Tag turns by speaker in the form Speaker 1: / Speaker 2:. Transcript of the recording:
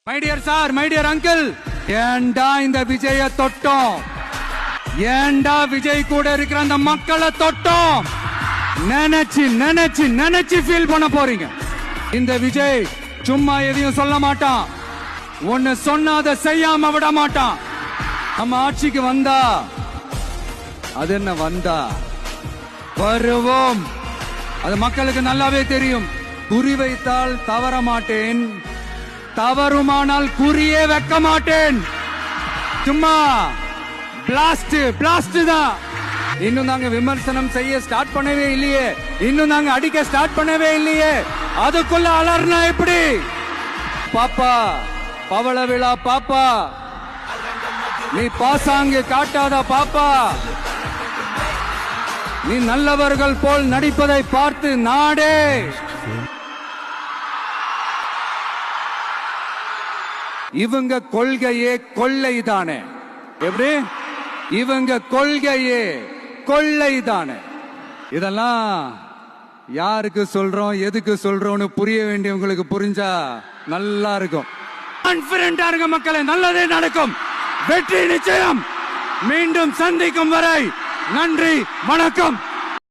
Speaker 1: My dear sir, my dear uncle, ஏண்டா இந்த விஜய தொட்டோம்? ஏண்டா விஜய் கூட இருக்கிற அந்த மக்களை தொட்டோம்? நினைச்சு நினைச்சு நினைச்சு ஃபீல் பண்ண போறீங்க. இந்த விஜய் சும்மா எதையும் சொல்ல மாட்டான். ஒன்னு சொன்னா அதை செய்யாம விட மாட்டான். நம்ம ஆட்சிக்கு வந்தா அது என்ன வந்தா வருவோம். அது மக்களுக்கு நல்லாவே தெரியும். குறி வைத்தால் தவற மாட்டேன், தவறுமானால் குறியே வைக்க மாட்டேன். சும்மா பிளாஸ்ட் பிளாஸ்ட் தான். இன்னும் நாங்க விமர்சனம் செய்ய ஸ்டார்ட் பண்ணவே இல்லையே, இன்னும் நாங்க அடிக்க ஸ்டார்ட் பண்ணவே இல்லையே, அதுக்குள்ள அலர்னா எப்படி? பாப்பா பவள விழா பாப்பா, நீ பாசாங்கு காட்டாத பாப்பா. நீ நல்லவர்கள் போல் நடிப்பதை பார்த்து நாடே இவங்க கொள்கையே கொள்ளைதானே. எப்படி? இவங்க கொள்கையே கொள்ளைதானே. இதெல்லாம் யாருக்கு சொல்றோம், எதுக்கு சொல்றோம்னு புரிய வேண்டியவங்களுக்கு புரிஞ்சா நல்லா இருக்கும். கான்பிடென்டா இருக்க மக்களே, நல்லதே நடக்கும். வெற்றி நிச்சயம். மீண்டும் சந்திக்கும் வரை நன்றி, வணக்கம்.